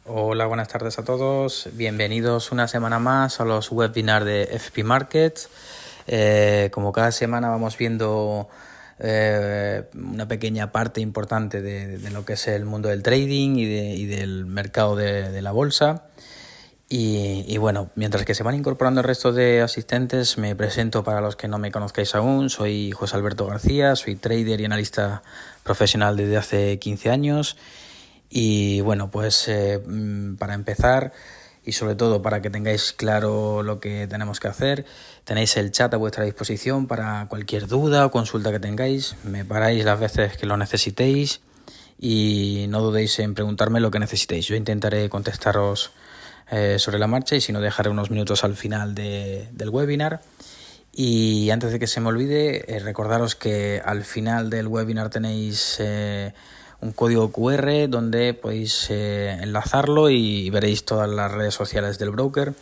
Hola, buenas tardes a todos. Bienvenidos una semana más a los webinars de FP Markets. Como cada semana vamos viendo una pequeña parte importante de lo que es el mundo del trading y del mercado de la bolsa. Y bueno, mientras que se van incorporando el resto de asistentes, me presento para los que no me conozcáis aún. Soy José Alberto García, soy trader y analista profesional desde hace 15 años. Y bueno, pues para empezar y sobre todo para que tengáis claro lo que tenemos que hacer, tenéis el chat a vuestra disposición para cualquier duda o consulta que tengáis. Me paráis las veces que lo necesitéis y no dudéis en preguntarme lo que necesitéis. Yo intentaré contestaros sobre la marcha y si no dejaré unos minutos al final del webinar. Y antes de que se me olvide, recordaros que al final del webinar tenéis un código QR donde podéis enlazarlo y veréis todas las redes sociales del broker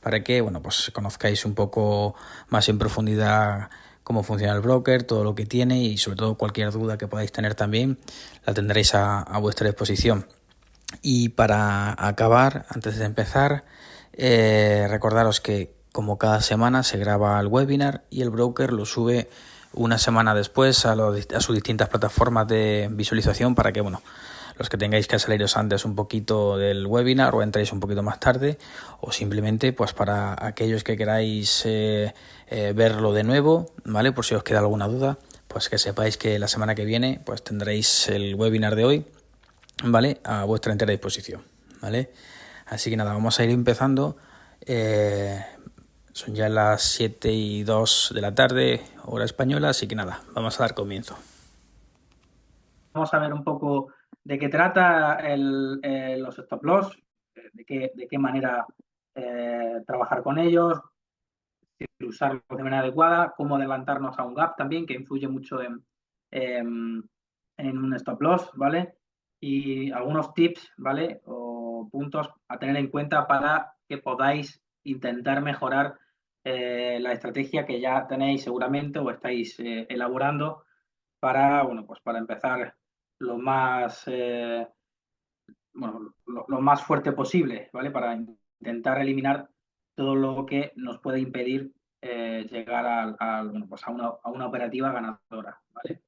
para que pues conozcáis un poco más en profundidad cómo funciona el broker, todo lo que tiene y sobre todo cualquier duda que podáis tener también la tendréis a vuestra disposición. Y para acabar, antes de empezar, recordaros que como cada semana se graba el webinar y el broker lo sube una semana después a sus distintas plataformas de visualización para que los que tengáis que saliros antes un poquito del webinar o entréis un poquito más tarde o simplemente pues para aquellos que queráis verlo de nuevo, ¿vale? Por si os queda alguna duda, pues que sepáis que la semana que viene pues tendréis el webinar de hoy, ¿vale? A vuestra entera disposición, ¿vale? Así que nada, vamos a ir empezando. Son ya las 7:02 de la tarde, hora española, así que nada, vamos a dar comienzo. Vamos a ver un poco de qué trata los stop loss, de qué manera trabajar con ellos, usarlos de manera adecuada, cómo adelantarnos a un gap también, que influye mucho en un stop loss, ¿vale? Y algunos tips, ¿vale? O puntos a tener en cuenta para que podáis intentar mejorar la estrategia que ya tenéis seguramente o estáis elaborando para, pues para empezar lo más, lo más fuerte posible, ¿vale? Para intentar eliminar todo lo que nos puede impedir llegar pues a una operativa ganadora, ¿vale?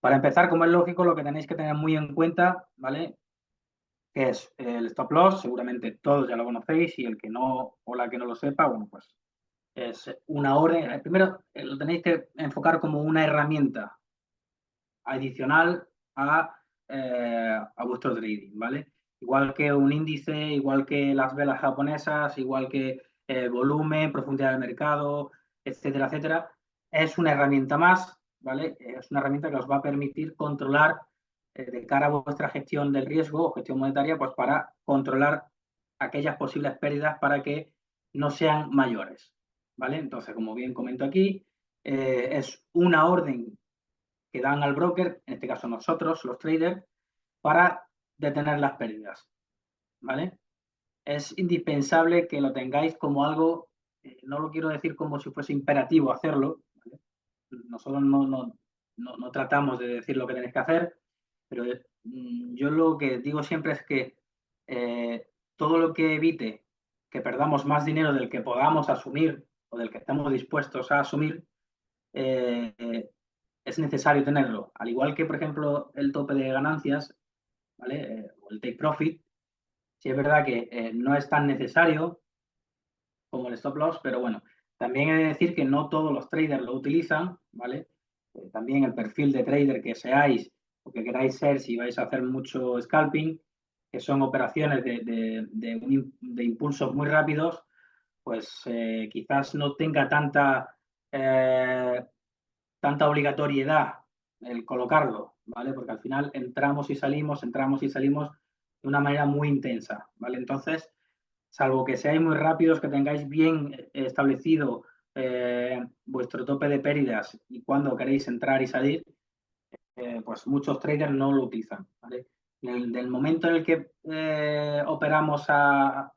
Para empezar, como es lógico, lo que tenéis que tener muy en cuenta, ¿vale? Que es el stop loss, seguramente todos ya lo conocéis y el que no o la que no lo sepa, pues es una orden. Primero, lo tenéis que enfocar como una herramienta adicional a vuestro trading, ¿vale? Igual que un índice, igual que las velas japonesas, igual que volumen, profundidad del mercado, etcétera, etcétera, es una herramienta más, ¿vale? Es una herramienta que os va a permitir controlar de cara a vuestra gestión del riesgo o gestión monetaria, pues para controlar aquellas posibles pérdidas para que no sean mayores, ¿vale? Entonces, como bien comento aquí, es una orden que dan al broker, en este caso nosotros, los traders, para detener las pérdidas, ¿vale? Es indispensable que lo tengáis como algo, no lo quiero decir como si fuese imperativo hacerlo, ¿vale? Nosotros no tratamos de decir lo que tenéis que hacer, pero yo lo que digo siempre es que todo lo que evite que perdamos más dinero del que podamos asumir o del que estamos dispuestos a asumir, eh, es necesario tenerlo. Al igual que, por ejemplo, el tope de ganancias, ¿vale? O el take profit, sí es verdad que no es tan necesario como el stop loss, pero bueno, también he de decir que no todos los traders lo utilizan, ¿vale? También el perfil de trader que seáis o que queráis ser si vais a hacer mucho scalping, que son operaciones de impulsos muy rápidos, pues quizás no tenga eh, tanta obligatoriedad el colocarlo, ¿vale? Porque al final entramos y salimos de una manera muy intensa, ¿vale? Entonces, salvo que seáis muy rápidos, que tengáis bien establecido vuestro tope de pérdidas y cuando queréis entrar y salir, pues muchos traders no lo utilizan, ¿vale? Del momento en el que operamos a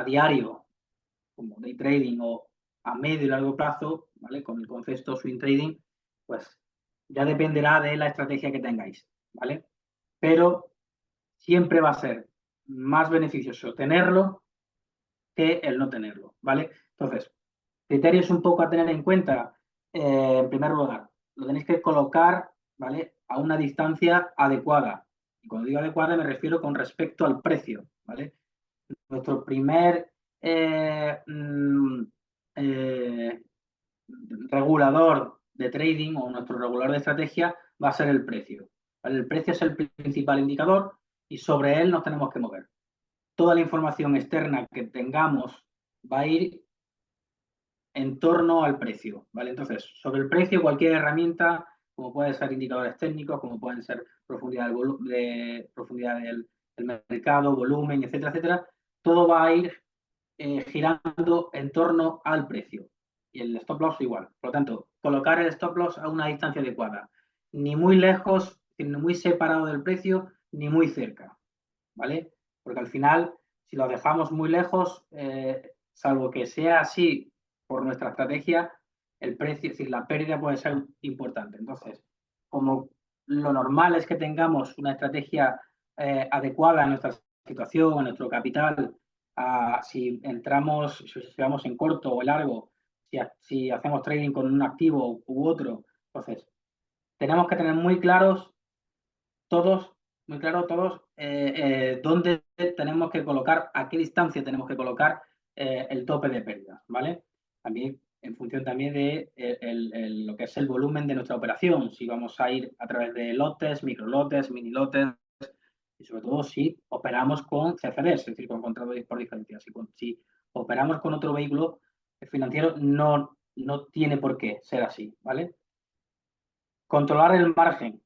diario, como day trading o a medio y largo plazo, ¿vale? Con el concepto swing trading, pues ya dependerá de la estrategia que tengáis, ¿vale? Pero siempre va a ser más beneficioso tenerlo que el no tenerlo, ¿vale? Entonces, criterios un poco a tener en cuenta. En primer lugar, lo tenéis que colocar, ¿vale? A una distancia adecuada. Y cuando digo adecuada me refiero con respecto al precio, ¿vale? Nuestro primer eh, regulador de trading o nuestro regulador de estrategia va a ser el precio, ¿vale? El precio es el principal indicador y sobre él nos tenemos que mover. Toda la información externa que tengamos va a ir en torno al precio, ¿vale? Entonces, sobre el precio, cualquier herramienta, como pueden ser indicadores técnicos, como pueden ser profundidad profundidad del mercado, volumen, etcétera, etcétera, todo va a ir girando en torno al precio. Y el stop loss igual. Por lo tanto, colocar el stop loss a una distancia adecuada. Ni muy lejos, ni muy separado del precio, ni muy cerca, ¿vale? Porque al final, si lo dejamos muy lejos, salvo que sea así por nuestra estrategia, el precio, es decir, la pérdida puede ser importante. Entonces, como lo normal es que tengamos una estrategia adecuada a nuestra situación, a nuestro capital, si entramos, si vamos en corto o largo, si hacemos trading con un activo u otro, entonces tenemos que tener muy claros todos, muy claro todos, dónde tenemos que colocar, a qué distancia tenemos que colocar el tope de pérdidas, ¿vale? También en función también de lo que es el volumen de nuestra operación, si vamos a ir a través de lotes, micro lotes, mini lotes, y sobre todo si operamos con CFDs, es decir, con contratos por diferencia. Si operamos con otro vehículo financiero, no tiene por qué ser así, ¿vale? Controlar el margen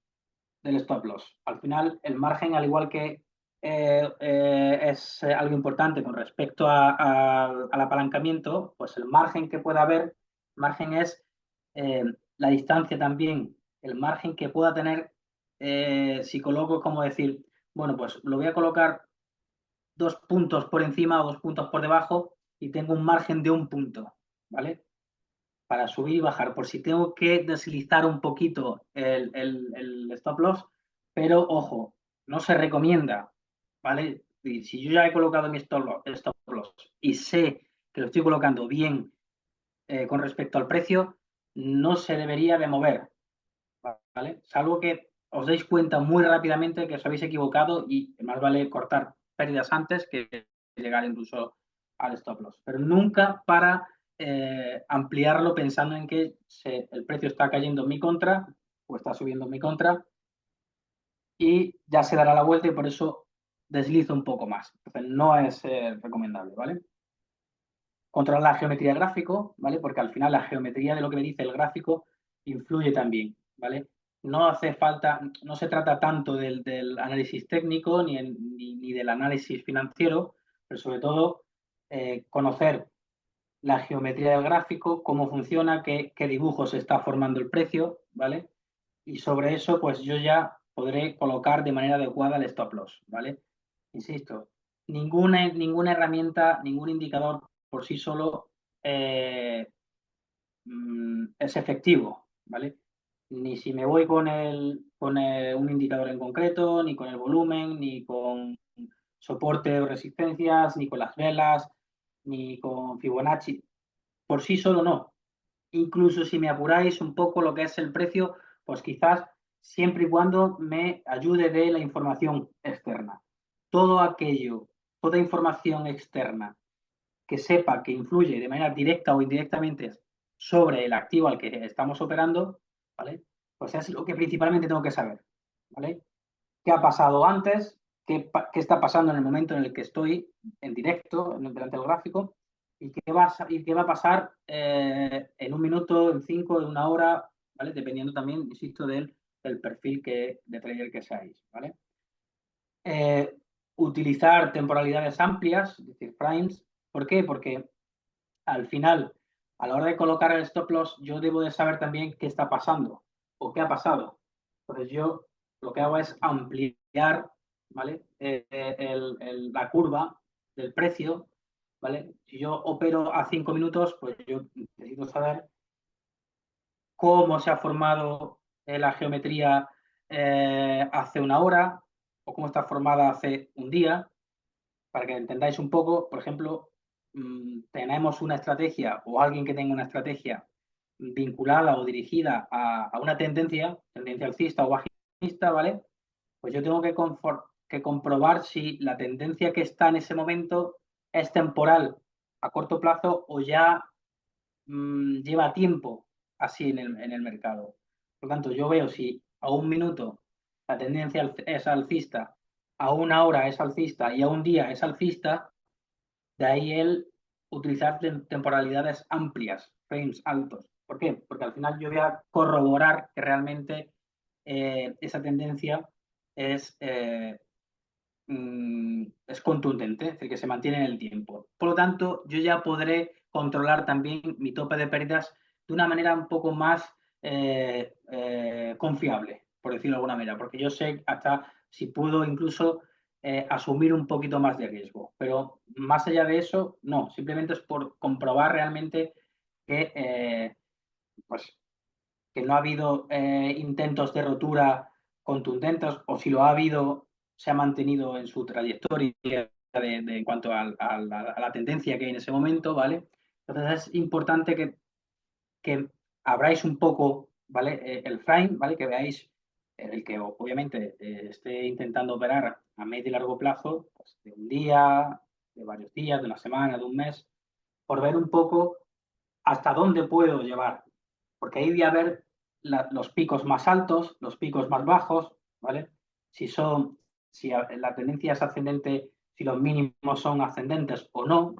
del stop loss. Al final, el margen, al igual que es algo importante con respecto al apalancamiento, pues el margen que pueda haber, margen es la distancia también, el margen que pueda tener, si coloco, como decir, bueno, pues lo voy a colocar 2 puntos por encima o 2 puntos por debajo y tengo un margen de 1 punto, ¿vale? Para subir y bajar, por si tengo que deslizar un poquito el stop loss, pero ojo, no se recomienda, ¿vale? Y si yo ya he colocado mi stop loss y sé que lo estoy colocando bien con respecto al precio, no se debería de mover, ¿vale? Salvo que os deis cuenta muy rápidamente que os habéis equivocado y más vale cortar pérdidas antes que llegar incluso al stop loss. Pero nunca para ampliarlo pensando en que el precio está cayendo en mi contra o está subiendo en mi contra y ya se dará la vuelta y por eso deslizo un poco más. Entonces no es recomendable, ¿vale? Controlar la geometría del gráfico, ¿vale? Porque al final la geometría de lo que me dice el gráfico influye también, ¿vale? No hace falta, no se trata tanto del análisis técnico ni del análisis financiero, pero sobre todo conocer la geometría del gráfico, cómo funciona, qué dibujo se está formando el precio, ¿vale? Y sobre eso, pues yo ya podré colocar de manera adecuada el stop loss, ¿vale? Insisto, ninguna herramienta, ningún indicador por sí solo es efectivo, ¿vale? Ni si me voy con un indicador en concreto, ni con el volumen, ni con soporte o resistencias, ni con las velas, ni con Fibonacci. Por sí solo no. Incluso si me apuráis un poco lo que es el precio, pues quizás siempre y cuando me ayude de la información externa. Todo aquello, toda información externa que sepa que influye de manera directa o indirectamente sobre el activo al que estamos operando, ¿vale? Pues es lo que principalmente tengo que saber, ¿vale? ¿Qué ha pasado antes? ¿Qué está pasando en el momento en el que estoy en directo, delante del gráfico? ¿Y qué va a pasar en 1 minuto, en 5, en 1 hora, ¿vale? Dependiendo también, insisto, del perfil de trader que seáis, ¿vale? Utilizar temporalidades amplias, es decir, primes. ¿Por qué? Porque al final, a la hora de colocar el stop loss, yo debo de saber también qué está pasando o qué ha pasado. Entonces yo lo que hago es ampliar, ¿vale? La curva del precio, ¿vale? Si yo opero a 5 minutos, pues yo necesito saber cómo se ha formado la geometría hace 1 hora o cómo está formada hace un día, para que entendáis un poco, por ejemplo, tenemos una estrategia o alguien que tenga una estrategia vinculada o dirigida a una tendencia alcista o bajista, ¿vale? Pues yo tengo que comprobar si la tendencia que está en ese momento es temporal, a corto plazo, o ya lleva tiempo así en el mercado. Por lo tanto, yo veo si a un minuto la tendencia es alcista, a una hora es alcista y a un día es alcista, de ahí el utilizar temporalidades amplias, frames altos. ¿Por qué? Porque al final yo voy a corroborar que realmente esa tendencia es, es contundente, es decir, que se mantiene en el tiempo. Por lo tanto, yo ya podré controlar también mi tope de pérdidas de una manera un poco más confiable, por decirlo de alguna manera, porque yo sé hasta si puedo incluso asumir un poquito más de riesgo. Pero más allá de eso, no, simplemente es por comprobar realmente que, pues, que no ha habido intentos de rotura contundentes o si lo ha habido, se ha mantenido en su trayectoria en cuanto a la tendencia que hay en ese momento, ¿vale? Entonces es importante que abráis un poco, ¿vale? El frame, ¿vale? Que veáis el que obviamente esté intentando operar a medio y largo plazo, pues, de un día, de varios días, de una semana, de un mes, por ver un poco hasta dónde puedo llevar, porque ahí voy a ver los picos más altos, los picos más bajos, ¿vale? Si son, si la tendencia es ascendente, si los mínimos son ascendentes o no,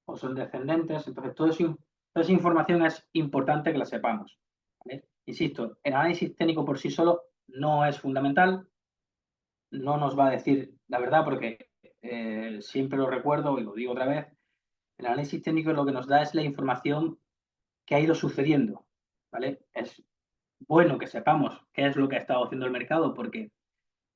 o son descendentes, entonces toda esa información es importante que la sepamos, ¿vale? Insisto, el análisis técnico por sí solo no es fundamental, no nos va a decir la verdad porque siempre lo recuerdo y lo digo otra vez, el análisis técnico lo que nos da es la información que ha ido sucediendo, ¿vale? Es bueno que sepamos qué es lo que ha estado haciendo el mercado porque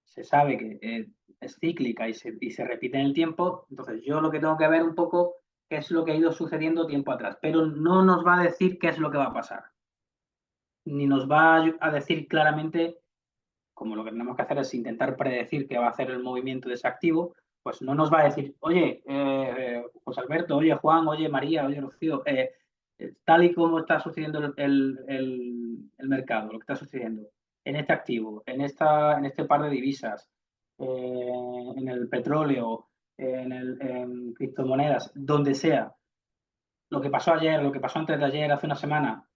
se sabe que es cíclica y se repite en el tiempo, entonces yo lo que tengo que ver un poco qué es lo que ha ido sucediendo tiempo atrás, pero no nos va a decir qué es lo que va a pasar, ni nos va a decir claramente, como lo que tenemos que hacer es intentar predecir qué va a hacer el movimiento de ese activo, pues no nos va a decir, oye, José Alberto, oye Juan, oye María, oye Rocío, tal y como está sucediendo el mercado, lo que está sucediendo en este activo, en este par de divisas, en el petróleo, en criptomonedas, donde sea, lo que pasó ayer, lo que pasó antes de ayer, hace una semana,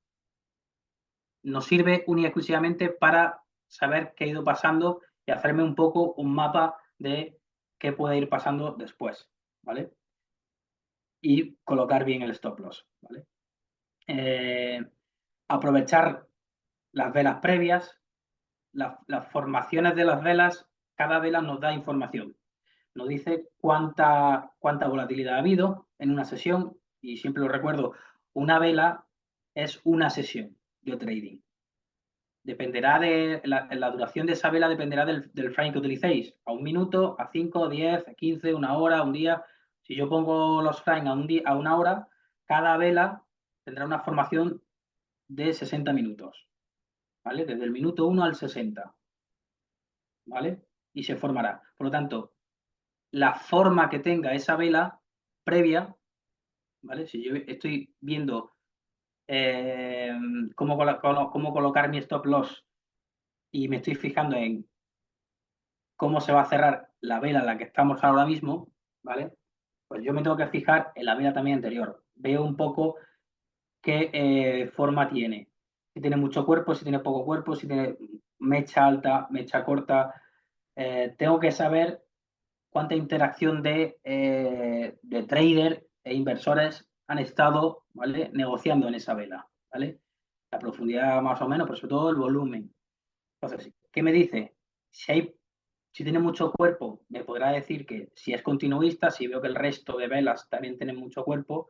nos sirve única y exclusivamente para saber qué ha ido pasando y hacerme un poco un mapa de qué puede ir pasando después, ¿vale? Y colocar bien el stop loss, ¿vale? Aprovechar las velas previas, las formaciones de las velas, cada vela nos da información. Nos dice cuánta volatilidad ha habido en una sesión y siempre lo recuerdo, una vela es una sesión de trading. Dependerá de la duración de esa vela, dependerá del frame que utilicéis. A un minuto, a 5, 10, 15, una hora, un día. Si yo pongo los frames a una hora, cada vela tendrá una formación de 60 minutos. ¿Vale? Desde el minuto 1 al 60. ¿Vale? Y se formará. Por lo tanto, la forma que tenga esa vela previa, ¿vale? Si yo estoy viendo cómo colocar mi stop loss y me estoy fijando en cómo se va a cerrar la vela en la que estamos ahora mismo, ¿vale? Pues yo me tengo que fijar en la vela también anterior. Veo un poco qué forma tiene. Si tiene mucho cuerpo, si tiene poco cuerpo, si tiene mecha alta, mecha corta. Tengo que saber cuánta interacción de trader e inversores han estado, ¿vale? Negociando en esa vela, ¿vale? La profundidad más o menos, pero sobre todo el volumen. Entonces, ¿qué me dice? Si tiene mucho cuerpo, me podrá decir que si es continuista, si veo que el resto de velas también tienen mucho cuerpo,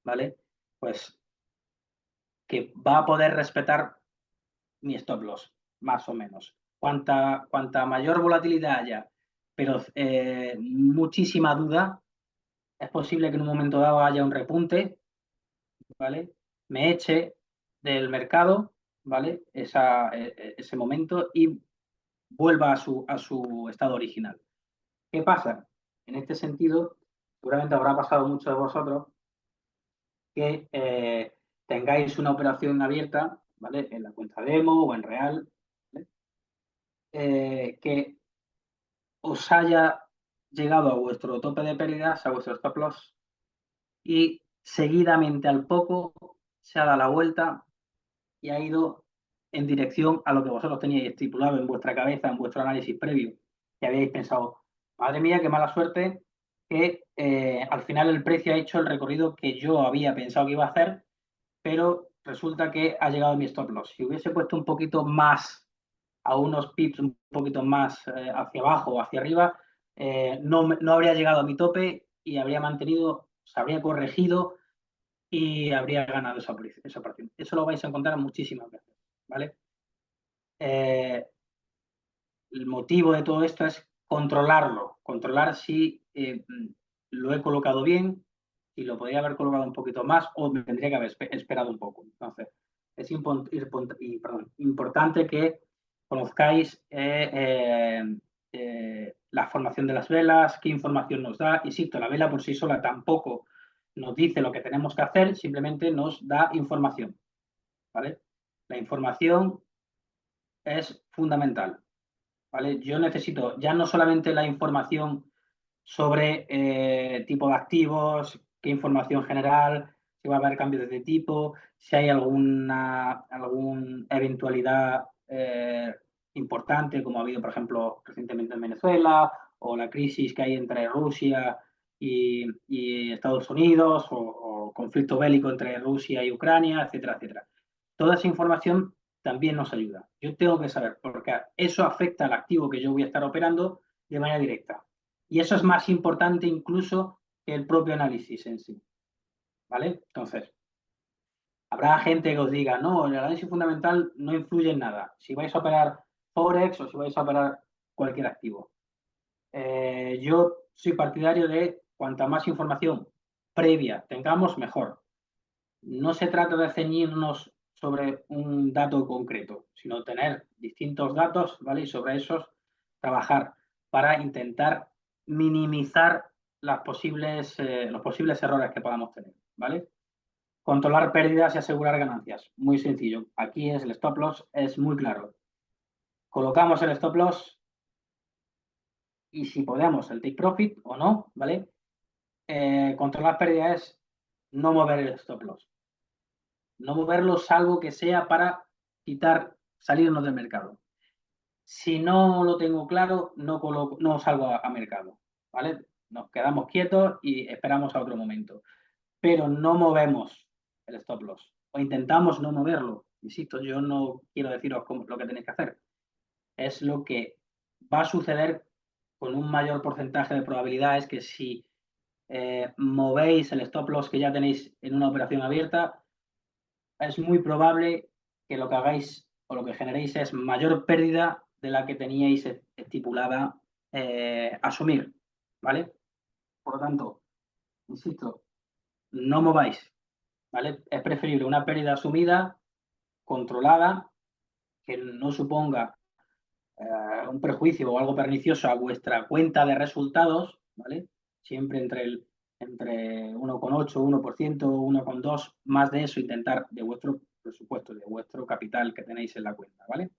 ¿vale? Pues que va a poder respetar mi stop loss, más o menos. Cuanta mayor volatilidad haya, pero muchísima duda, es posible que en un momento dado haya un repunte, ¿vale? Me eche del mercado, ¿vale? Ese momento y vuelva a su estado original. ¿Qué pasa? En este sentido, seguramente habrá pasado muchos de vosotros que tengáis una operación abierta, ¿vale? En la cuenta demo o en real, ¿vale? Que os haya llegado a vuestro tope de pérdidas, a vuestro stop loss, y seguidamente al poco se ha dado la vuelta y ha ido en dirección a lo que vosotros teníais estipulado en vuestra cabeza, en vuestro análisis previo, que habíais pensado, madre mía, qué mala suerte, que al final el precio ha hecho el recorrido que yo había pensado que iba a hacer, pero resulta que ha llegado mi stop loss. Si hubiese puesto un poquito más, a unos pips un poquito más hacia abajo o hacia arriba, no habría llegado a mi tope y habría mantenido, se habría corregido y habría ganado esa operación. Eso lo vais a encontrar muchísimas veces, ¿vale? El motivo de todo esto es controlarlo, controlar si lo he colocado bien, si lo podría haber colocado un poquito más o me tendría que haber esperado un poco. Entonces, es importante que conozcáis la formación de las velas, qué información nos da. Insisto, la vela por sí sola tampoco nos dice lo que tenemos que hacer, simplemente nos da información, ¿vale? La información es fundamental. ¿Vale? Yo necesito ya no solamente la información sobre tipo de activos, qué información general, si va a haber cambios de tipo, si hay alguna eventualidad importante, como ha habido, por ejemplo, recientemente en Venezuela, o la crisis que hay entre Rusia y Estados Unidos, o conflicto bélico entre Rusia y Ucrania, etcétera, etcétera. Toda esa información también nos ayuda. Yo tengo que saber, porque eso afecta al activo que yo voy a estar operando de manera directa. Y eso es más importante incluso que el propio análisis en sí. ¿Vale? Entonces, habrá gente que os diga, no, el análisis fundamental no influye en nada. Si vais a operar Forex o si vais a operar cualquier activo. Yo soy partidario de cuanta más información previa tengamos, mejor. No se trata de ceñirnos sobre un dato concreto, sino tener distintos datos, ¿vale? Y sobre esos trabajar para intentar minimizar los posibles errores que podamos tener, ¿vale? Controlar pérdidas y asegurar ganancias. Muy sencillo. Aquí es el stop loss, es muy claro. Colocamos el stop loss y si podemos el take profit o no, ¿vale? Controlar pérdidas es no mover el stop loss. No moverlo salvo que sea para salirnos del mercado. Si no lo tengo claro, no salgo a mercado, ¿vale? Nos quedamos quietos y esperamos a otro momento. Pero no movemos el stop loss o intentamos no moverlo. Insisto, yo no quiero deciros lo que tenéis que hacer. Es lo que va a suceder con un mayor porcentaje de probabilidades que si movéis el stop loss que ya tenéis en una operación abierta, es muy probable que lo que hagáis o lo que generéis es mayor pérdida de la que teníais estipulada asumir, ¿vale? Por lo tanto, insisto, no mováis, ¿vale? Es preferible una pérdida asumida, controlada, que no suponga un perjuicio o algo pernicioso a vuestra cuenta de resultados, ¿vale? Siempre entre 1,8, 1%, 1,2, más de eso, intentar de vuestro presupuesto, de vuestro capital que tenéis en la cuenta, ¿vale?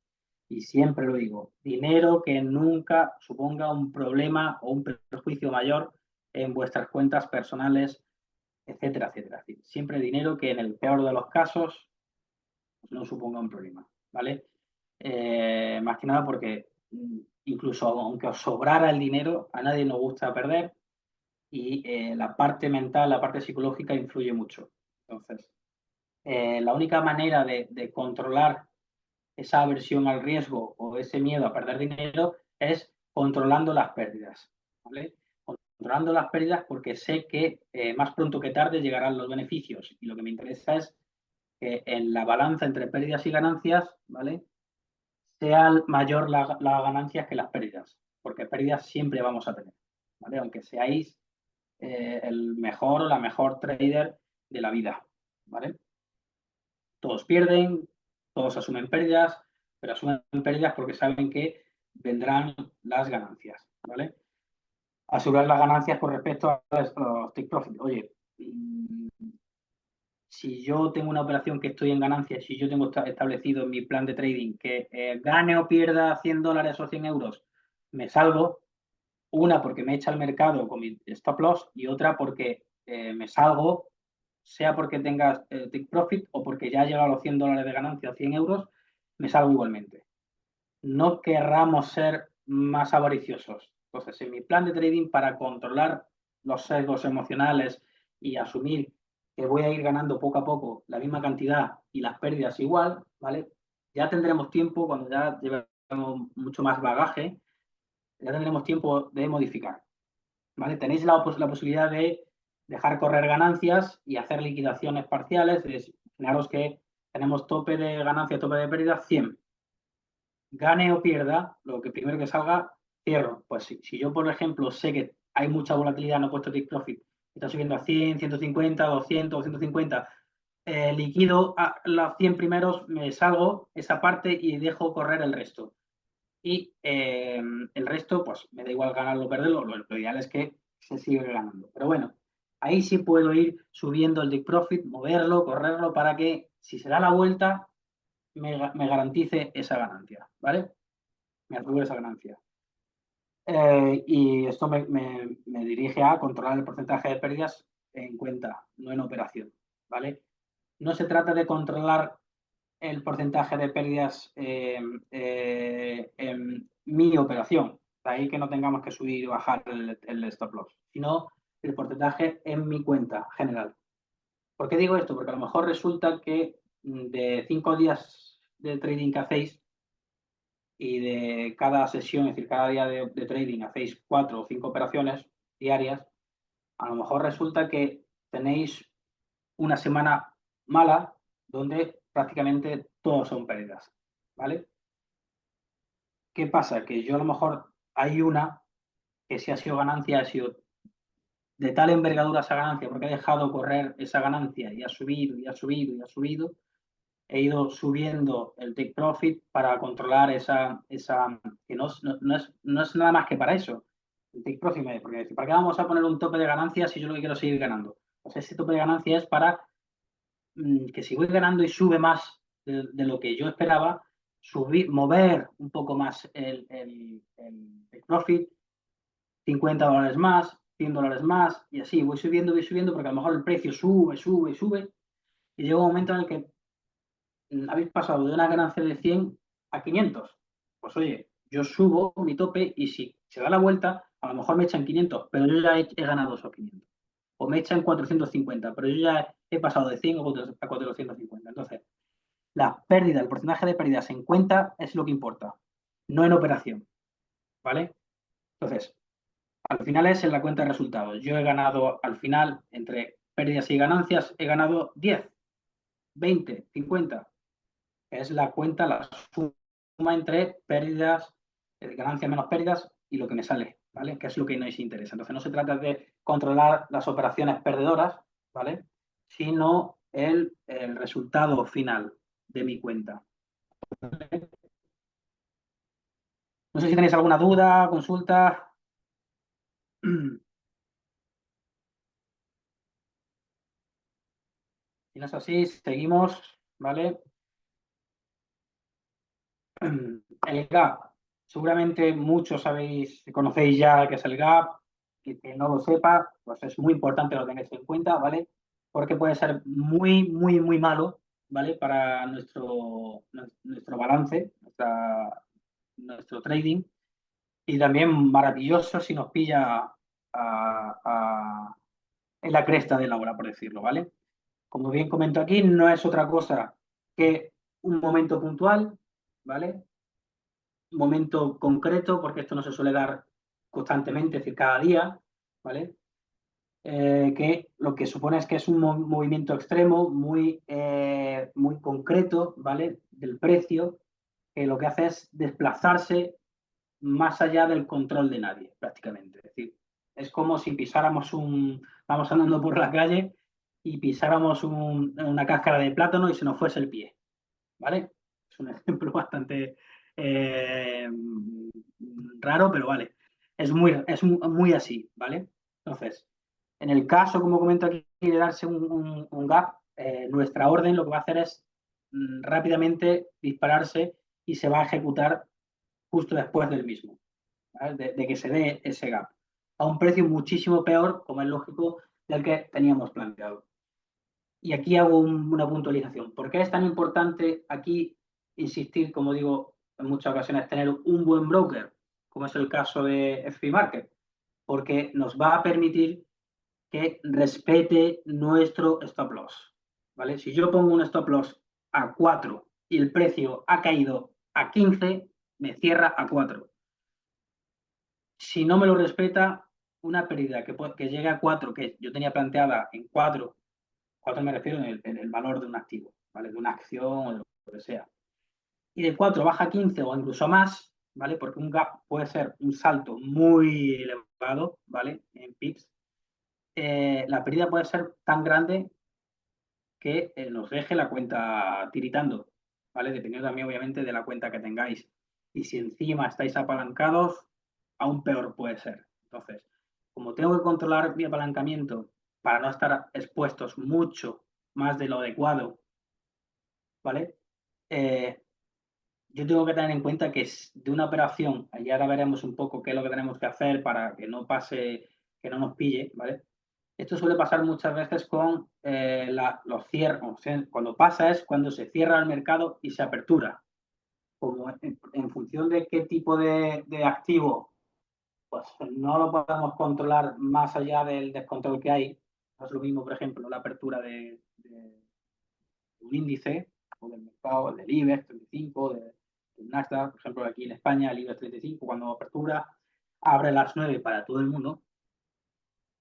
Y siempre lo digo, dinero que nunca suponga un problema o un perjuicio mayor en vuestras cuentas personales, etcétera, etcétera. Siempre dinero que en el peor de los casos pues, no suponga un problema, ¿vale? Más que nada porque incluso aunque os sobrara el dinero, a nadie nos gusta perder y la parte mental, la parte psicológica influye mucho. Entonces, la única manera de controlar esa aversión al riesgo o ese miedo a perder dinero es controlando las pérdidas, ¿vale? Controlando las pérdidas porque sé que más pronto que tarde llegarán los beneficios y lo que me interesa es que en la balanza entre pérdidas y ganancias, ¿vale? Sea mayor las ganancias que las pérdidas, porque pérdidas siempre vamos a tener, ¿vale? Aunque seáis el mejor o la mejor trader de la vida, ¿vale? Todos pierden, todos asumen pérdidas, pero asumen pérdidas porque saben que vendrán las ganancias, ¿vale? asegurar las ganancias con respecto a los take profit. Oye, si yo tengo una operación que estoy en ganancias, si yo tengo establecido en mi plan de trading que gane o pierda $100 o 100 euros, me salgo. Una porque me echa al mercado con mi stop loss y otra porque me salgo, sea porque tengas take profit o porque ya ha llegado a los $100 de ganancia o 100 euros, me salgo igualmente. No querramos ser más avariciosos. Entonces, en mi plan de trading, para controlar los sesgos emocionales y asumir que voy a ir ganando poco a poco la misma cantidad y las pérdidas igual, ¿vale? Ya tendremos tiempo, cuando ya llevemos mucho más bagaje, ya tendremos tiempo de modificar, ¿vale? Tenéis la posibilidad de dejar correr ganancias y hacer liquidaciones parciales. Imaginaros que tenemos tope de ganancia, tope de pérdida 100. Gane o pierda, lo que primero que salga, cierro. Pues si yo, por ejemplo, sé que hay mucha volatilidad, no he puesto take profit, está subiendo a 100, 150, 200, 250, liquido a los 100 primeros, me salgo esa parte y dejo correr el resto. Y el resto, pues me da igual ganarlo o perderlo, lo ideal es que se siga ganando. Pero bueno, ahí sí puedo ir subiendo el take profit, moverlo, correrlo, para que si se da la vuelta, me garantice esa ganancia, ¿vale? Me aseguro esa ganancia. Y esto me dirige a controlar el porcentaje de pérdidas en cuenta, no en operación, ¿vale? No se trata de controlar el porcentaje de pérdidas en mi operación, de ahí que no tengamos que subir y bajar el stop loss, sino el porcentaje en mi cuenta general. ¿Por qué digo esto? Porque a lo mejor resulta que de 5 días de trading que hacéis y de cada sesión, es decir, cada día de trading hacéis 4 o 5 operaciones diarias, a lo mejor resulta que tenéis una semana mala donde prácticamente todos son pérdidas, ¿vale? ¿Qué pasa? Que yo a lo mejor hay una que si ha sido ganancia, ha sido de tal envergadura esa ganancia, porque he dejado correr esa ganancia y ha subido y ha subido y ha subido, he ido subiendo el take profit para controlar esa que no es nada más que para eso. El take profit, porque ¿para qué vamos a poner un tope de ganancias si yo lo que quiero es seguir ganando? Pues ese tope de ganancia es para que si voy ganando y sube más de lo que yo esperaba, mover un poco más el profit, $50 más, $100 más, y así voy subiendo, porque a lo mejor el precio sube, sube, sube, y llega un momento en el que habéis pasado de una ganancia de 100 a 500. Pues oye, yo subo mi tope y si se da la vuelta, a lo mejor me echan 500, pero yo ya he ganado esos 500. O me echan 450, pero yo ya he pasado de 100 a 450. Entonces, la pérdida, el porcentaje de pérdidas en cuenta es lo que importa, no en operación, ¿vale? Entonces, al final es en la cuenta de resultados. Yo he ganado al final, entre pérdidas y ganancias, he ganado 10, 20, 50, que es la cuenta, la suma entre pérdidas, ganancias menos pérdidas y lo que me sale, ¿vale? Que es lo que nos interesa. Entonces, no se trata de controlar las operaciones perdedoras, ¿vale? Sino el resultado final de mi cuenta. No sé si tenéis alguna duda, consulta. Si no es así, seguimos, ¿vale? El gap. Seguramente muchos conocéis ya qué es el gap, y que no lo sepa, pues es muy importante que lo tengáis en cuenta, ¿vale? Porque puede ser muy, muy, muy malo, ¿vale? Para nuestro balance, nuestro trading, y también maravilloso si nos pilla en la cresta de la ola, por decirlo, ¿vale? Como bien comento aquí, no es otra cosa que un momento puntual, ¿vale? Un momento concreto, porque esto no se suele dar constantemente, es decir, cada día, ¿vale? Que lo que supone es que es un movimiento extremo muy concreto, ¿vale? Del precio, que lo que hace es desplazarse más allá del control de nadie, prácticamente. Es decir, es como si vamos andando por la calle y pisáramos una cáscara de plátano y se nos fuese el pie, ¿vale? Es un ejemplo bastante raro, pero vale. muy así, ¿vale? Entonces, en el caso, como comento aquí, de darse un gap, nuestra orden lo que va a hacer es rápidamente dispararse y se va a ejecutar justo después del mismo, ¿vale? De que se dé ese gap, a un precio muchísimo peor, como es lógico, del que teníamos planteado. Y aquí hago una puntualización. ¿Por qué es tan importante aquí insistir, como digo en muchas ocasiones, tener un buen broker, como es el caso de FP Market? Porque nos va a permitir que respete nuestro stop loss, ¿vale? Si yo pongo un stop loss a 4 y el precio ha caído a 15, me cierra a 4. Si no me lo respeta, una pérdida que llegue a 4, que yo tenía planteada en 4, 4 me refiero en el valor de un activo, ¿vale? De una acción o de lo que sea. Y de 4 baja a 15 o incluso más, ¿vale? Porque un gap puede ser un salto muy elevado, ¿vale? En pips. La pérdida puede ser tan grande que nos deje la cuenta tiritando, ¿vale? Dependiendo también, obviamente, de la cuenta que tengáis. Y si encima estáis apalancados, aún peor puede ser. Entonces, como tengo que controlar mi apalancamiento para no estar expuestos mucho más de lo adecuado, ¿vale? Eh, yo tengo que tener en cuenta que es de una operación, y ahora veremos un poco qué es lo que tenemos que hacer para que no pase, que no nos pille, ¿vale? Esto suele pasar muchas veces con los cierres. O sea, cuando pasa es cuando se cierra el mercado y se apertura. Como en función de qué tipo de activo, pues no lo podemos controlar más allá del descontrol que hay. No es lo mismo, por ejemplo, la apertura de un índice, o del mercado, del IBEX 35, del Nasdaq, por ejemplo, aquí en España, el IBEX 35, cuando apertura, abre a las 9 para todo el mundo,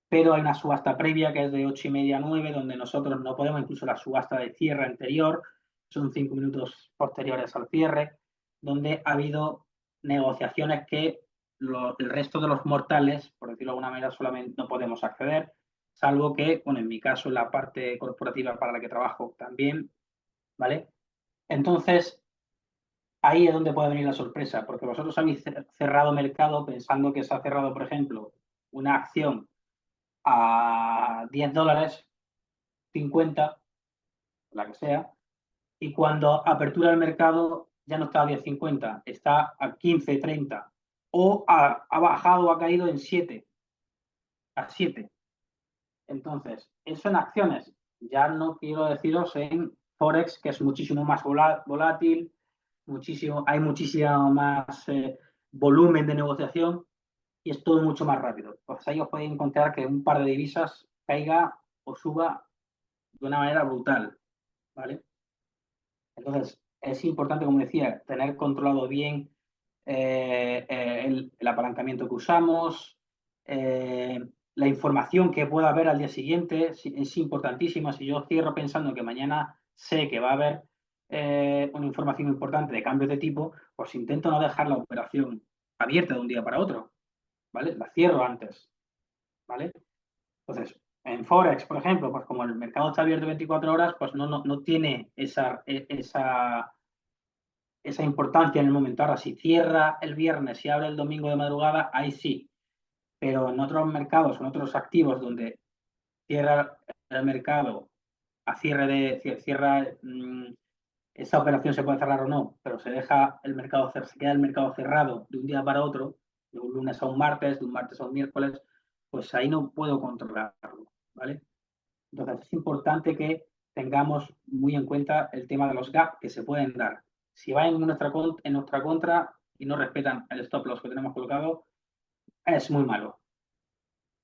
pero hay una subasta previa que es de 8:30 a 9, donde nosotros no podemos, incluso la subasta de cierre anterior, son 5 minutos posteriores al cierre, donde ha habido negociaciones que el resto de los mortales, por decirlo de alguna manera, solamente no podemos acceder, salvo que, bueno, en mi caso, en la parte corporativa para la que trabajo también, ¿vale? Entonces, ahí es donde puede venir la sorpresa, porque vosotros habéis cerrado mercado pensando que se ha cerrado, por ejemplo, una acción a $10, 50, la que sea, y cuando apertura el mercado ya no está a 10,50, está a 15, 30, o ha bajado o ha caído en 7, a 7. Entonces, eso en acciones. Ya no quiero deciros en Forex, que es muchísimo más volátil, hay muchísimo más volumen de negociación y es todo mucho más rápido. Pues ahí os podéis encontrar que un par de divisas caiga o suba de una manera brutal, ¿vale? Entonces, es importante, como decía, tener controlado bien el apalancamiento que usamos, eh, la información que pueda haber al día siguiente es importantísima. Si yo cierro pensando que mañana sé que va a haber una información importante de cambios de tipo, pues intento no dejar la operación abierta de un día para otro, ¿vale? La cierro antes, ¿vale? Entonces, en Forex, por ejemplo, pues como el mercado está abierto 24 horas, pues no tiene esa importancia en el momento. Ahora, si cierra el viernes y abre el domingo de madrugada, ahí sí. Pero en otros mercados, en otros activos donde cierra el mercado a cierra, esa operación se puede cerrar o no, pero se queda el mercado cerrado de un día para otro, de un lunes a un martes, de un martes a un miércoles, pues ahí no puedo controlarlo, ¿vale? Entonces es importante que tengamos muy en cuenta el tema de los gaps que se pueden dar. Si va en nuestra contra y no respetan el stop loss que tenemos colocado, es muy malo.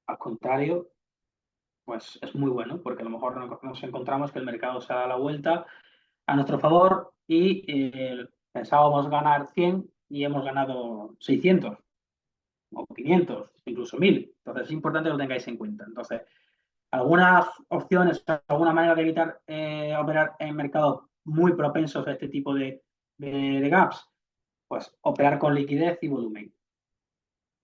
Al contrario, pues es muy bueno, porque a lo mejor nos encontramos que el mercado se da la vuelta a nuestro favor y pensábamos ganar 100 y hemos ganado 600 o 500, incluso 1000. Entonces es importante que lo tengáis en cuenta. Entonces, algunas opciones, alguna manera de evitar operar en mercados muy propensos a este tipo de gaps, pues operar con liquidez y volumen.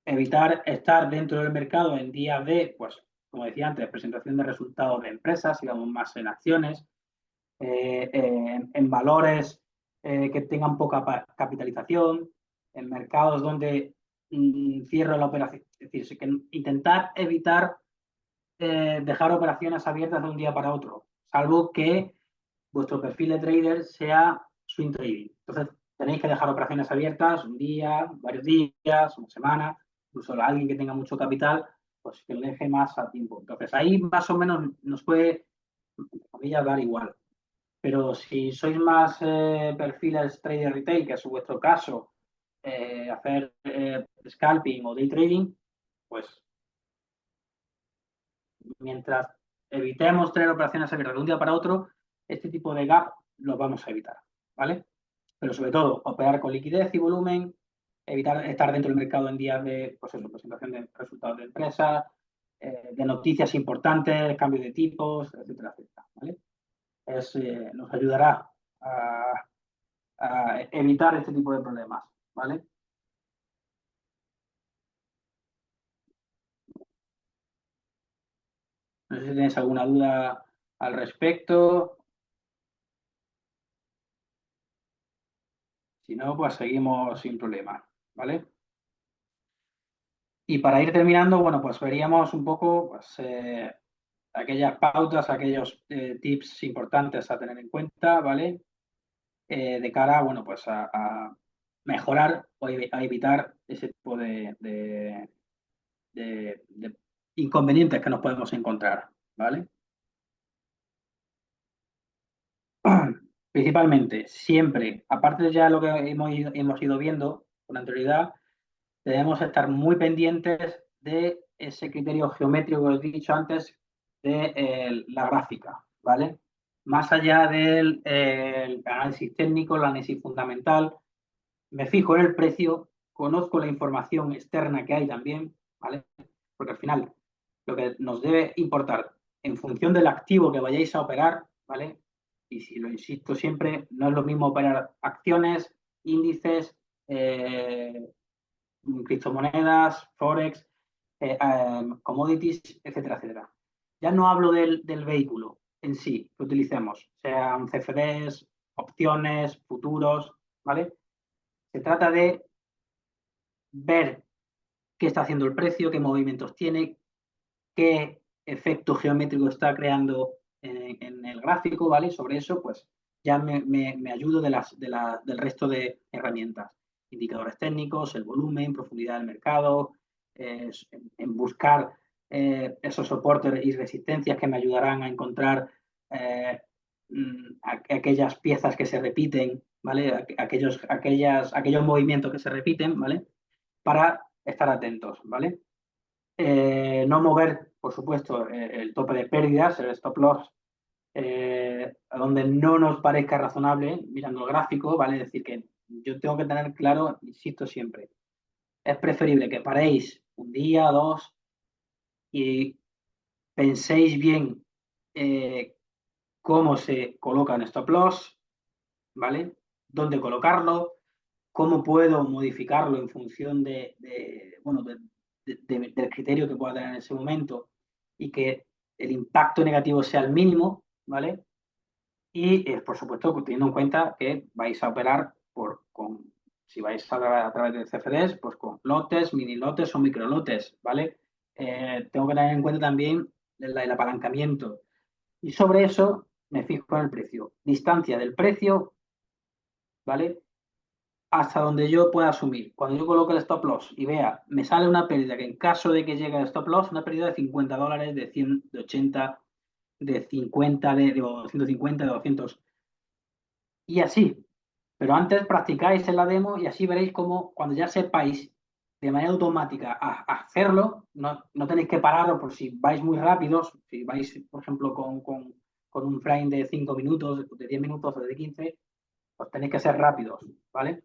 Evitar estar dentro del mercado en días de, pues, como decía antes, presentación de resultados de empresas, si vamos más en acciones, en valores que tengan poca capitalización, en mercados donde cierro la operación. Es decir, que intentar evitar dejar operaciones abiertas de un día para otro, salvo que vuestro perfil de trader sea swing trading. Entonces, tenéis que dejar operaciones abiertas un día, varios días, una semana, incluso alguien que tenga mucho capital, pues que lo deje más a tiempo. Entonces, ahí más o menos nos puede, entre comillas, dar igual. Pero si sois más perfiles trader retail, que es vuestro caso, hacer scalping o day trading, pues mientras evitemos tener operaciones abiertas de un día para otro, este tipo de gap los vamos a evitar, ¿vale? Pero sobre todo, operar con liquidez y volumen, evitar estar dentro del mercado en días de pues eso, presentación de resultados de empresas, de noticias importantes, cambio de tipos, etcétera, etcétera, ¿vale? Nos ayudará a evitar este tipo de problemas, ¿vale? No sé si tenéis alguna duda al respecto. Si no, pues seguimos sin problema, ¿vale? Y para ir terminando, bueno, pues veríamos un poco pues, aquellas pautas, aquellos tips importantes a tener en cuenta, ¿vale? De cara, bueno, pues a mejorar o a evitar ese tipo de inconvenientes que nos podemos encontrar, ¿vale? Principalmente, siempre, aparte de ya lo que hemos ido viendo con anterioridad, debemos estar muy pendientes de ese criterio geométrico que os he dicho antes de la gráfica, ¿vale? Más allá del análisis técnico, el análisis fundamental, me fijo en el precio, conozco la información externa que hay también, ¿vale? Porque al final lo que nos debe importar en función del activo que vayáis a operar, ¿vale? Y si lo insisto siempre, no es lo mismo operar acciones, índices, criptomonedas, forex, commodities, etcétera, etcétera. Ya no hablo del vehículo en sí que utilicemos, sean CFDs, opciones, futuros, ¿vale? Se trata de ver qué está haciendo el precio, qué movimientos tiene, qué efecto geométrico está creando en el gráfico, ¿vale? Sobre eso, pues ya me ayudo del resto de herramientas. Indicadores técnicos, el volumen, profundidad del mercado, en buscar esos soportes y resistencias que me ayudarán a encontrar eh, aquellas piezas que se repiten, ¿vale? Aquellos movimientos que se repiten, ¿vale? Para estar atentos, ¿vale? No mover, por supuesto, el tope de pérdidas, el stop loss, a donde no nos parezca razonable, mirando el gráfico, ¿vale? Es decir, que yo tengo que tener claro, insisto siempre, es preferible que paréis un día, dos, y penséis bien cómo se colocan stop loss, ¿vale? Dónde colocarlo, cómo puedo modificarlo en función bueno, del criterio que pueda tener en ese momento y que el impacto negativo sea el mínimo, ¿vale? Y, por supuesto, teniendo en cuenta que vais a operar si vais a través de CFDs, pues con lotes, mini lotes o micro lotes, ¿vale? Tengo que tener en cuenta también el apalancamiento. Y sobre eso me fijo en el precio. Distancia del precio, ¿vale? Hasta donde yo pueda asumir. Cuando yo coloque el stop loss y vea, me sale una pérdida que en caso de que llegue al stop loss, una pérdida de $50, de 100, de 80, de 50, de 150, de 200 y así. Pero antes practicáis en la demo y así veréis cómo cuando ya sepáis de manera automática a hacerlo, no tenéis que pararos por si vais muy rápidos, si vais, por ejemplo, con un frame de 5 minutos, de 10 minutos o de 15, pues tenéis que ser rápidos, ¿vale?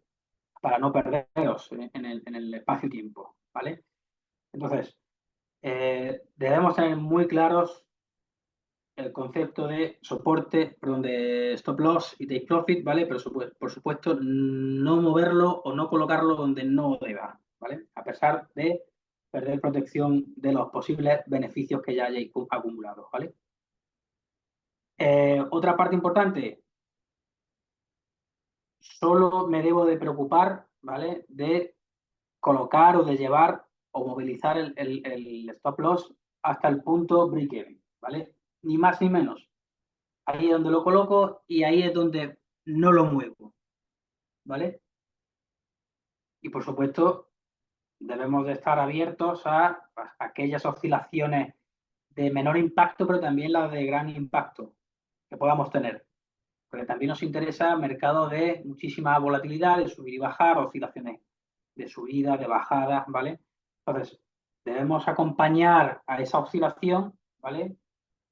Para no perderos en el espacio-tiempo, ¿vale? Entonces, debemos tener muy claros el concepto de soporte, perdón, de stop loss y take profit, ¿vale? Pero por supuesto, no moverlo o no colocarlo donde no deba, ¿vale? A pesar de perder protección de los posibles beneficios que ya hayáis acumulado, ¿vale? Otra parte importante, solo me debo de preocupar, ¿vale? De colocar o de llevar o movilizar el stop loss hasta el punto break-even, ¿vale? Ni más ni menos. Ahí es donde lo coloco y ahí es donde no lo muevo, ¿vale? Y por supuesto, debemos de estar abiertos a aquellas oscilaciones de menor impacto, pero también las de gran impacto que podamos tener. Porque también nos interesa mercados de muchísima volatilidad, de subir y bajar, oscilaciones de subida, de bajada, ¿vale? Entonces, debemos acompañar a esa oscilación, ¿vale?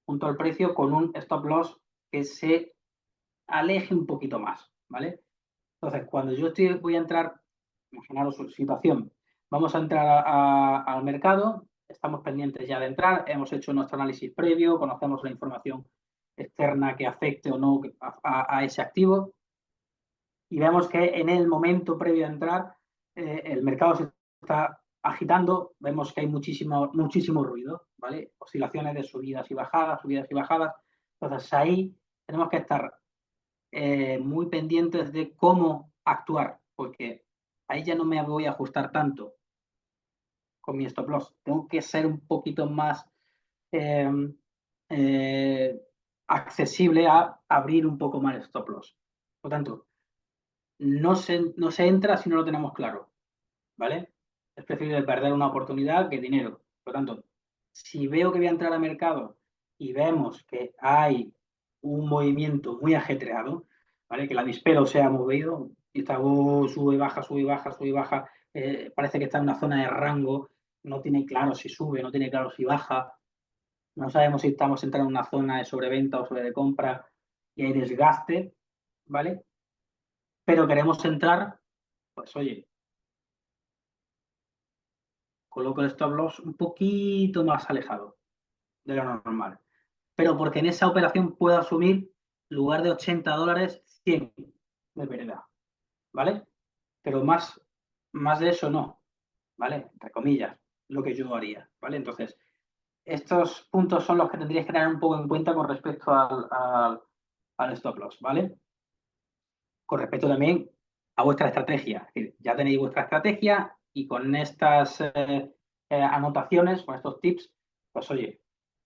Junto al precio con un stop loss que se aleje un poquito más, ¿vale? Entonces, cuando yo voy a entrar, imaginaros su situación, vamos a entrar al mercado, estamos pendientes ya de entrar, hemos hecho nuestro análisis previo, conocemos la información externa que afecte o no a ese activo y vemos que en el momento previo a entrar el mercado se está agitando, vemos que hay muchísimo ruido, ¿vale? Oscilaciones de subidas y bajadas, subidas y bajadas. Entonces ahí tenemos que estar muy pendientes de cómo actuar, porque ahí ya no me voy a ajustar tanto con mi stop loss. Tengo que ser un poquito más eh, eh, accesible a abrir un poco más el stop loss. Por lo tanto, no se entra si no lo tenemos claro, ¿vale? Es preferible perder una oportunidad que dinero. Por lo tanto, si veo que voy a entrar al mercado y vemos que hay un movimiento muy ajetreado, ¿vale? Que el avispero se ha movido y está sube y baja, sube y baja, sube y baja, parece que está en una zona de rango, no tiene claro si sube, no tiene claro si baja, no sabemos si estamos entrando en una zona de sobreventa o sobre de compra y hay desgaste, ¿vale? Pero queremos entrar, pues oye, coloco el stop loss un poquito más alejado de lo normal. Pero porque en esa operación puedo asumir, en lugar de $80, 100 de pérdida, ¿vale? Pero más de eso no, ¿vale? Entre comillas, lo que yo haría, ¿vale? Entonces, estos puntos son los que tendríais que tener un poco en cuenta con respecto al stop loss, ¿vale? Con respecto también a vuestra estrategia. Es decir, ya tenéis vuestra estrategia y con estas anotaciones, con estos tips, pues oye,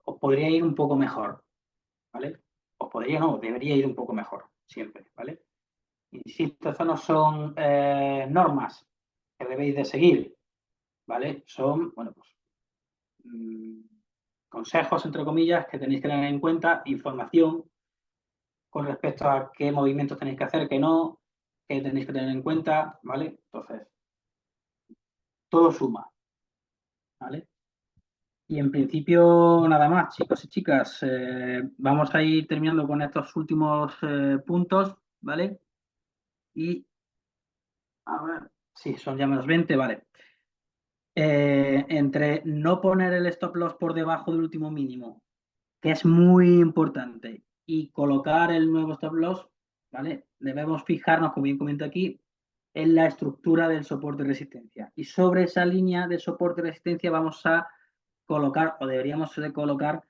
os podría ir un poco mejor, ¿vale? Os podría, no, debería ir un poco mejor, siempre, ¿vale? Insisto, estas no son normas que debéis de seguir, ¿vale? Son, bueno, pues consejos, entre comillas, que tenéis que tener en cuenta, información con respecto a qué movimientos tenéis que hacer, qué no, qué tenéis que tener en cuenta, ¿vale? Entonces, todo suma, ¿vale? Y en principio, nada más, chicos y chicas. Vamos a ir terminando con estos últimos puntos, ¿vale? Y, a ver, sí, son ya menos 20, vale. Entre no poner el stop loss por debajo del último mínimo, que es muy importante, y colocar el nuevo stop loss, ¿vale? Debemos fijarnos, como bien comento aquí, en la estructura del soporte de resistencia. Y sobre esa línea de soporte de resistencia vamos a colocar, o deberíamos de colocar,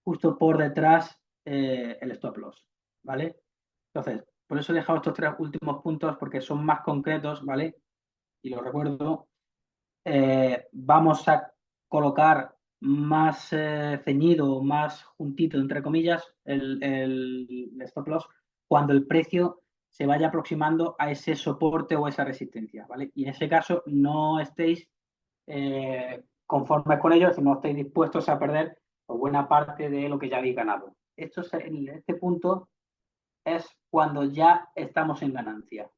justo por detrás el stop loss, ¿vale? Entonces, por eso he dejado estos tres últimos puntos porque son más concretos, ¿vale? Y lo recuerdo, vamos a colocar más ceñido, más juntito, entre comillas, el stop loss cuando el precio se vaya aproximando a ese soporte o esa resistencia, ¿vale? Y en ese caso no estéis conformes con ello, si no estáis dispuestos a perder pues, buena parte de lo que ya habéis ganado. En este punto es cuando ya estamos en ganancia,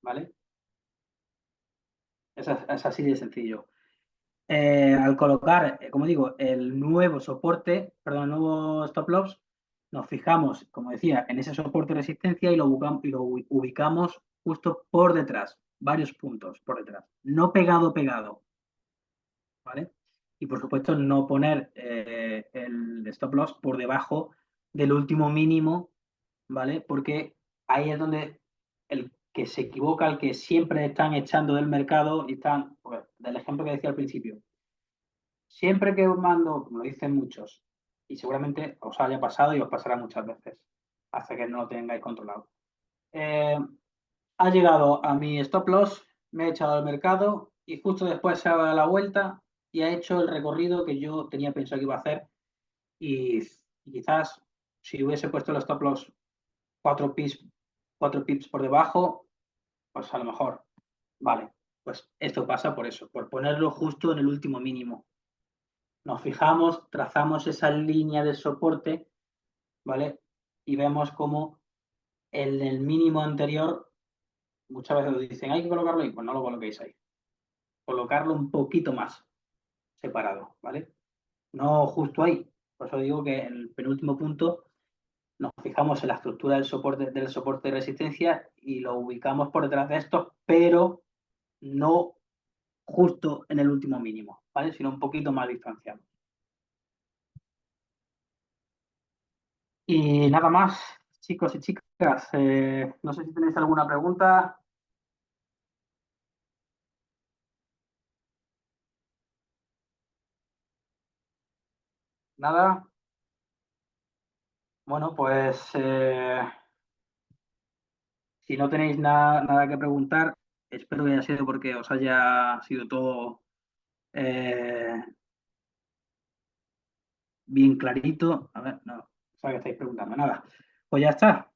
¿vale? Es así de sencillo. Al colocar, como digo, el nuevo soporte, perdón, el nuevo stop loss, nos fijamos, como decía, en ese soporte de resistencia y lo ubicamos justo por detrás, varios puntos por detrás, no pegado, ¿vale? Y por supuesto no poner el stop loss por debajo del último mínimo, ¿vale? Porque ahí es donde el que se equivoca, el que siempre están echando del mercado y están, pues, del ejemplo que decía al principio, siempre que os mando, como lo dicen muchos, y seguramente os haya pasado y os pasará muchas veces, hasta que no lo tengáis controlado. Ha llegado a mi stop loss, me he echado al mercado y justo después se ha dado la vuelta y ha hecho el recorrido que yo tenía pensado que iba a hacer y quizás si hubiese puesto los stop loss 4 pips, 4 pips por debajo, pues a lo mejor, vale, pues esto pasa por eso, por ponerlo justo en el último mínimo. Nos fijamos, trazamos esa línea de soporte, ¿vale? Y vemos cómo en el mínimo anterior, muchas veces nos dicen, hay que colocarlo ahí, pues no lo coloquéis ahí. Colocarlo un poquito más separado, ¿vale? No justo ahí. Por eso digo que en el penúltimo punto nos fijamos en la estructura del soporte de resistencia y lo ubicamos por detrás de estos, pero no justo en el último mínimo, ¿vale? Sino un poquito más distanciado. Y nada más, chicos y chicas, no sé si tenéis alguna pregunta. Nada. Bueno, pues si no tenéis nada que preguntar, espero que haya sido porque os haya sido todo eh, bien clarito. A ver, no, sé que estáis preguntando nada. Pues ya está.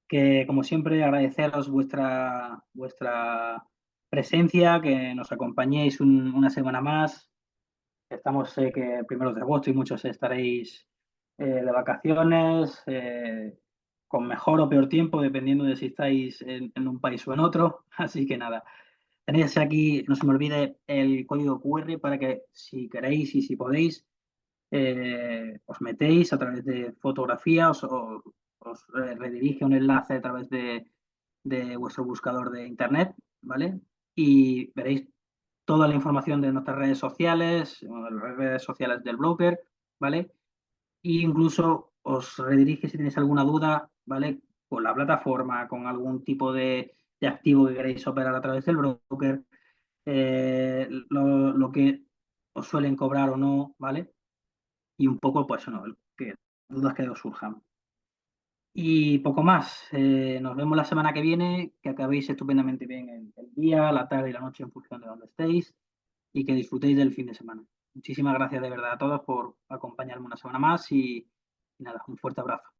Que como siempre agradeceros vuestra presencia, que nos acompañéis una semana más. Estamos, sé que primeros de agosto y muchos estaréis de vacaciones, con mejor o peor tiempo, dependiendo de si estáis en un país o en otro. Así que nada, tenéis aquí, no se me olvide, el código QR para que si queréis y si podéis, os metéis a través de fotografía, os redirige un enlace a través de vuestro buscador de internet, ¿vale? Y veréis toda la información de nuestras redes sociales, las redes sociales del broker, ¿vale? E incluso os redirige si tenéis alguna duda, ¿vale? Con la plataforma, con algún tipo de activo que queréis operar a través del broker, lo que os suelen cobrar o no, ¿vale? Y un poco, pues, no, que dudas que os surjan. Y poco más. Nos vemos la semana que viene. Que acabéis estupendamente bien el día, la tarde y la noche en función de donde estéis y que disfrutéis del fin de semana. Muchísimas gracias de verdad a todos por acompañarme una semana más y nada, un fuerte abrazo.